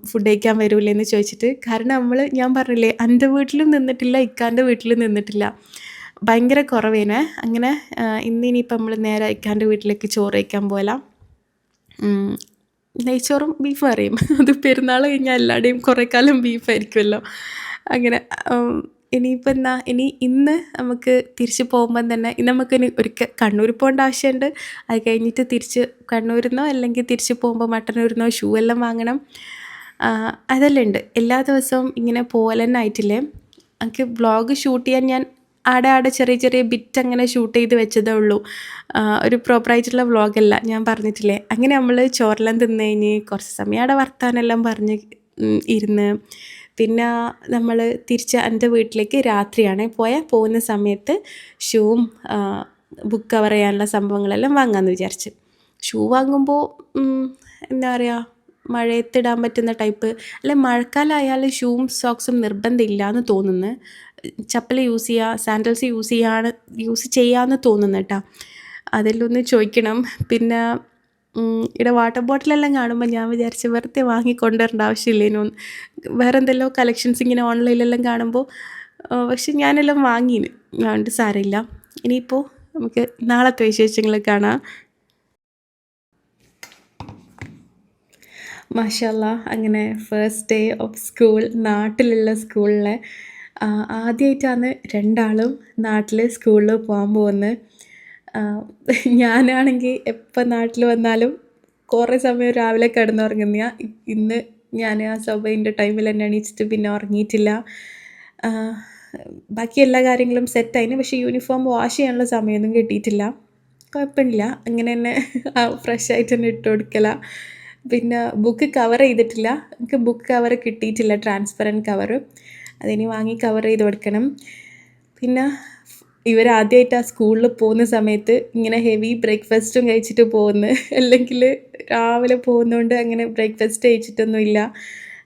ഫുഡ് കഴിക്കാൻ വരൂലേന്ന് ചോദിച്ചിട്ട്. കാരണം ഞാൻ പറഞ്ഞില്ലേ, എൻ്റെ വീട്ടിലും നിന്നിട്ടില്ല, ഇക്കാൻ്റെ വീട്ടിലും നിന്നിട്ടില്ല, ഭയങ്കര കുറവേനെ. അങ്ങനെ ഇന്നിനിയിപ്പം നമ്മൾ നേരെ ഇക്കാൻ്റെ വീട്ടിലേക്ക് ചോറ് കഴിക്കാൻ പോകലാം. നെയ്ച്ചോറും ബീഫ് കറിയും. അത് പെരുന്നാൾ കഴിഞ്ഞാൽ എല്ലാവരുടെയും കുറേ കാലം ബീഫായിരിക്കുമല്ലോ. അങ്ങനെ ഇനിയിപ്പോൾ ഇന്ന് നമുക്ക് തിരിച്ച് പോകുമ്പം തന്നെ നമുക്കിനി ഒരിക്കൽ കണ്ണൂർ പോകേണ്ട ആവശ്യമുണ്ട്. അത് കഴിഞ്ഞിട്ട് തിരിച്ച് കണ്ണൂരിൽ നിന്നോ അല്ലെങ്കിൽ തിരിച്ച് പോകുമ്പോൾ മട്ടന്നൂരിൽ നിന്നോ ഷൂ എല്ലാം വാങ്ങണം. അതെല്ലാം ഉണ്ട്. എല്ലാ ദിവസവും ഇങ്ങനെ പോകലെന്നെ ആയിട്ടില്ലേ. എനിക്ക് വ്ളോഗ് ഷൂട്ട് ചെയ്യാൻ ഞാൻ ആടെ ചെറിയ ചെറിയ ബിറ്റ് അങ്ങനെ ഷൂട്ട് ചെയ്ത് വെച്ചതേ ഉള്ളൂ. ഒരു പ്രോപ്പറായിട്ടുള്ള വ്ളോഗല്ല, ഞാൻ പറഞ്ഞിട്ടില്ലേ. അങ്ങനെ നമ്മൾ ചോറെല്ലാം തിന്ന് കഴിഞ്ഞ് കുറച്ച് സമയം അവിടെ വർത്താനെല്ലാം പറഞ്ഞ് ഇരുന്ന് പിന്നെ നമ്മൾ തിരിച്ച് എൻ്റെ വീട്ടിലേക്ക് രാത്രിയാണ് പോകുന്ന സമയത്ത് ഷൂവും ബുക്ക് കവർ ചെയ്യാനുള്ള സംഭവങ്ങളെല്ലാം വാങ്ങാമെന്ന് വിചാരിച്ച്. ഷൂ വാങ്ങുമ്പോൾ എന്താ പറയുക, മഴയത്തിടാൻ പറ്റുന്ന ടൈപ്പ്, അല്ലെ മഴക്കാലമായാൽ ഷൂവും സോക്സും നിർബന്ധമില്ല എന്ന് തോന്നുന്നു. ചപ്പൽ യൂസ് ചെയ്യുക, സാൻഡൽസ് യൂസ് ചെയ്യാമെന്ന് തോന്നുന്നു കേട്ടോ. അതെല്ലാം ഒന്ന് ചോദിക്കണം. പിന്നെ ഇവിടെ വാട്ടർ ബോട്ടിലെല്ലാം കാണുമ്പോൾ ഞാൻ വിചാരിച്ച് വെറുതെ വാങ്ങിക്കൊണ്ടുവരേണ്ട ആവശ്യമില്ലേനു. വേറെ എന്തെല്ലോ കളക്ഷൻസ് ഇങ്ങനെ ഓൺലൈനിലെല്ലാം കാണുമ്പോൾ, പക്ഷെ ഞാനെല്ലാം വാങ്ങീന്, അതുകൊണ്ട് സാരമില്ല. ഇനിയിപ്പോൾ നമുക്ക് നാളത്തെ വിശേഷങ്ങൾ കാണാം. മാഷാല്ലാ, അങ്ങനെ ഫസ്റ്റ് ഡേ ഓഫ് സ്കൂൾ, നാട്ടിലുള്ള സ്കൂളിലെ ആദ്യമായിട്ടാണ് രണ്ടാളും നാട്ടിൽ സ്കൂളിൽ പോകാൻ പോകുന്നത്. ഞാനാണെങ്കിൽ എപ്പോൾ നാട്ടിൽ വന്നാലും കുറേ സമയം രാവിലെ കിടന്നുറങ്ങുന്ന. ഇന്ന് ഞാൻ ആ സഭയിൻ്റെ ടൈമിൽ തന്നെ എണീച്ചിട്ട് പിന്നെ ഉറങ്ങിയിട്ടില്ല. ബാക്കി എല്ലാ കാര്യങ്ങളും സെറ്റായിന്. പക്ഷേ യൂണിഫോം വാഷ് ചെയ്യാനുള്ള സമയമൊന്നും കിട്ടിയിട്ടില്ല. കുഴപ്പമില്ല, അങ്ങനെ തന്നെ ഫ്രഷ് ആയിട്ട് തന്നെ ഇട്ട് കൊടുക്കല. പിന്നെ ബുക്ക് കവർ ചെയ്തിട്ടില്ല. എനിക്ക് ബുക്ക് കവർ കിട്ടിയിട്ടില്ല, ട്രാൻസ്പെറൻറ്റ് കവർ. അതിനി വാങ്ങി കവർ ചെയ്ത് കൊടുക്കണം. പിന്നെ ഇവരാദ്യമായിട്ട് ആ സ്കൂളിൽ പോകുന്ന സമയത്ത് ഇങ്ങനെ ഹെവി ബ്രേക്ക്ഫാസ്റ്റും കഴിച്ചിട്ട് പോകുന്നു. അല്ലെങ്കിൽ രാവിലെ പോകുന്നതുകൊണ്ട് അങ്ങനെ ബ്രേക്ക്ഫാസ്റ്റ് കഴിച്ചിട്ടൊന്നുമില്ല.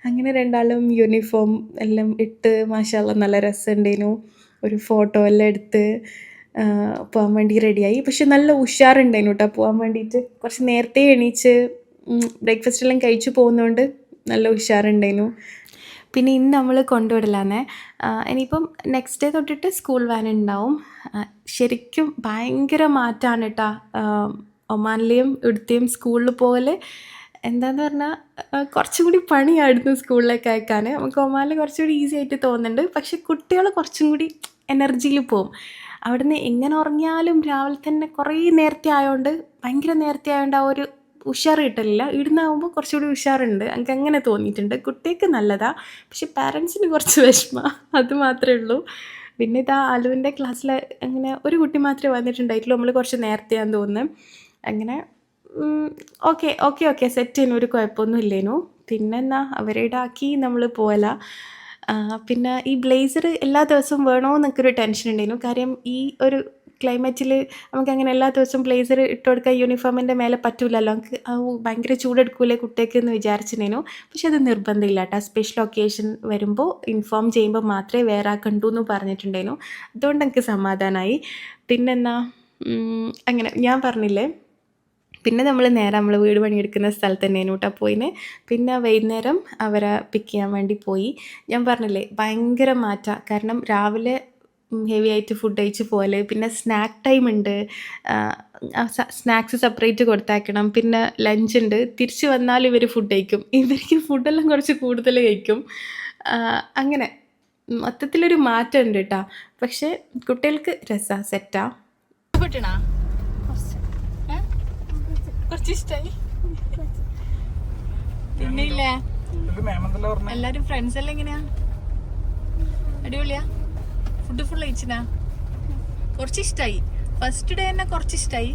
അങ്ങനെ രണ്ടാളും യൂണിഫോം എല്ലാം ഇട്ട് മാഷാല്ലാ നല്ല രസമുണ്ടേനു. ഒരു ഫോട്ടോ എല്ലാം എടുത്ത് പോകാൻ വേണ്ടി റെഡിയായി. പക്ഷെ നല്ല ഉഷാറുണ്ടായിരുന്നു കേട്ടോ പോകാൻ വേണ്ടിയിട്ട്. കുറച്ച് നേരത്തെ എണീച്ച് ബ്രേക്ക്ഫാസ്റ്റ് എല്ലാം കഴിച്ചു പോകുന്നതുകൊണ്ട് നല്ല ഉഷാറുണ്ടായിരുന്നു. പിന്നെ ഇന്ന് നമ്മൾ കൊണ്ടുവിടലാന്നേ. ഇനിയിപ്പം നെക്സ്റ്റ് ഡേ തൊട്ടിട്ട് സ്കൂൾ വാൻ ഉണ്ടാവും. ശരിക്കും ഭയങ്കര മാറ്റമാണ് കേട്ടോ ഒമാനിലെയും ഇവിടുത്തെയും സ്കൂളിൽ പോകൽ. എന്താണെന്ന് പറഞ്ഞാൽ കുറച്ചും കൂടി പണിയായിരുന്നു സ്കൂളിലേക്ക് അയക്കാൻ. നമുക്ക് ഒമാനിൽ കുറച്ചുകൂടി ഈസി ആയിട്ട് തോന്നുന്നുണ്ട്. പക്ഷെ കുട്ടികൾ കുറച്ചും കൂടി എനർജിയിൽ പോവും. അവിടുന്ന് എങ്ങനെ ഉറങ്ങിയാലും രാവിലെ തന്നെ കുറേ നേരത്തെ ആയതുകൊണ്ട്, ഭയങ്കര നേരത്തെ ആയതുകൊണ്ട് ആ ഒരു ഉഷാർ കിട്ടലില്ല. ഇവിടുന്നാകുമ്പോൾ കുറച്ചുകൂടി ഉഷാറുണ്ട്. എനിക്ക് അങ്ങനെ തോന്നിയിട്ടുണ്ട്. കുട്ടിക്ക് നല്ലതാണ്, പക്ഷെ പാരൻസിന് കുറച്ച് വിഷമമാണ്, അത് മാത്രമേ ഉള്ളൂ. പിന്നെ ഇതാ അലുവിൻ്റെ ക്ലാസ്സിൽ അങ്ങനെ ഒരു കുട്ടി മാത്രമേ വന്നിട്ടുണ്ടായിട്ടുള്ളൂ. നമ്മൾ കുറച്ച് നേരത്തെയാന്ന് തോന്നുന്നു. അങ്ങനെ ഓക്കെ ഓക്കെ ഓക്കെ സെറ്റ് ചെയ്യുന്നു, ഒരു കുഴപ്പമൊന്നും ഇല്ലേനു. പിന്നെ എന്നാ അവരുടെ ആക്കി നമ്മൾ പോകല. പിന്നെ ഈ ബ്ലേസർ എല്ലാ ദിവസവും വേണോ എന്നൊക്കെ ടെൻഷൻ ഉണ്ടായിരുന്നു. കാര്യം ഈ ഒരു ക്ലൈമറ്റിൽ നമുക്കങ്ങനെ എല്ലാ ദിവസവും ബ്ലേസർ ഇട്ട് കൊടുക്കാൻ യൂണിഫോമിൻ്റെ മേലെ പറ്റൂലല്ലോ. നമുക്ക് ഭയങ്കര ചൂടെടുക്കൂലേ കുട്ടിയൊക്കെ എന്ന് വിചാരിച്ചിരുന്നു. പക്ഷെ അത് നിർബന്ധമില്ല കേട്ടോ. സ്പെഷ്യൽ ഒക്കേഷൻ വരുമ്പോൾ ഇൻഫോം ചെയ്യുമ്പോൾ മാത്രമേ വേറെ ആക്കണ്ടൂ എന്ന് പറഞ്ഞിട്ടുണ്ടായിരുന്നു. അതുകൊണ്ട് എനിക്ക് സമാധാനമായി. പിന്നെന്നാ അങ്ങനെ ഞാൻ പറഞ്ഞില്ലേ, പിന്നെ നമ്മൾ നേരെ നമ്മൾ വീട് പണിയെടുക്കുന്ന സ്ഥലത്ത് തന്നെയാണ് കേട്ടോ പോയിന്. പിന്നെ വൈകുന്നേരം അവരെ പിക്ക് ചെയ്യാൻ വേണ്ടി പോയി. ഞാൻ പറഞ്ഞില്ലേ ഭയങ്കര മാറ്റമാണ്. കാരണം രാവിലെ ഹെവി ആയിട്ട് ഫുഡ് കഴിച്ച് പോലെ, പിന്നെ സ്നാക്ക് ടൈം ഉണ്ട്, സ്നാക്സ് സെപ്പറേറ്റ് കൊടുത്തയക്കണം, പിന്നെ ലഞ്ച് ഉണ്ട്. തിരിച്ച് വന്നാൽ ഇവർ ഫുഡ് കഴിക്കും. ഇവർക്ക് ഫുഡെല്ലാം കുറച്ച് കൂടുതൽ കഴിക്കും. അങ്ങനെ മൊത്തത്തിലൊരു മാറ്റം ഉണ്ട് കേട്ടോ. പക്ഷേ കുട്ടികൾക്ക് രസമാണ്, സെറ്റാ. കുറച്ച് ഇഷ്ടായി. പിന്നെ ഇല്ലേ എല്ലാരും ഫ്രണ്ട്സ് എല്ലാം എങ്ങനെയാ? അടിപൊളിയാ? ഫുഡ് ഫുൾ കഴിച്ചിനാ? കുറച്ച് ഇഷ്ടായി. ഫസ്റ്റ് ഡേ തന്നെ കുറച്ച് ഇഷ്ടായി.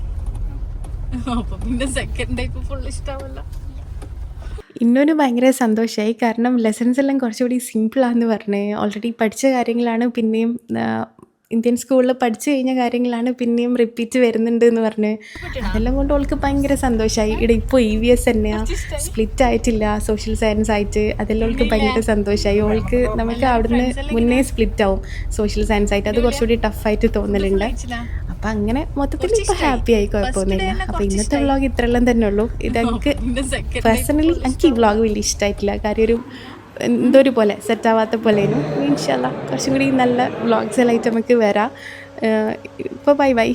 അപ്പൊ പിന്നെ സെക്കൻഡ് ഡേ ഇപ്പൊ ഫുൾ ഇഷ്ടാവല്ലോ. ഇന്നൊരു ഭയങ്കര സന്തോഷമായി. കാരണം ലെസൺസ് എല്ലാം കുറച്ചുകൂടി സിമ്പിളാന്ന് പറഞ്ഞ്, ഓൾറെഡി പഠിച്ച കാര്യങ്ങളാണ് പിന്നെയും ഇന്ത്യൻ സ്കൂളിൽ പഠിച്ചു കഴിഞ്ഞ കാര്യങ്ങളാണ് പിന്നെയും റിപ്പീറ്റ് വരുന്നുണ്ട് എന്ന് പറഞ്ഞ്, അതെല്ലാം കൊണ്ട് അവൾക്ക് ഭയങ്കര സന്തോഷമായി. ഇവിടെ ഇപ്പോൾ EVS തന്നെയാണ്, സ്പ്ലിറ്റ് ആയിട്ടില്ല സോഷ്യൽ സയൻസ് ആയിട്ട്. അതെല്ലാം അവൾക്ക് ഭയങ്കര സന്തോഷമായി. അവൾക്ക് നമുക്ക് അവിടുന്ന് മുന്നേ സ്പ്ലിറ്റ് ആവും സോഷ്യൽ സയൻസ് ആയിട്ട്, അത് കുറച്ചുകൂടി ടഫായിട്ട് തോന്നലുണ്ട്. അപ്പം അങ്ങനെ മൊത്തത്തിൽ ഇപ്പോൾ ഹാപ്പി ആയി, കുഴപ്പമൊന്നുമില്ല. അപ്പോൾ ഇന്നത്തെ വ്ളോഗ് ഇത്രയെല്ലാം തന്നെ ഉള്ളൂ. ഇതെനിക്ക് പേഴ്സണലി എനിക്ക് ഈ വ്ളോഗ് വലിയ ഇഷ്ടമായിട്ടില്ല. കാര്യം ഒരു എന്തൊരു പോലെ സെറ്റാവാത്ത പോലെയും. ഇൻഷാല്ലാ കുറച്ചും കൂടി നല്ല വ്ളോഗ്സ് എല്ലാം ആയിട്ട് നമുക്ക് വരാം. ഇപ്പോൾ ബൈ ബൈ.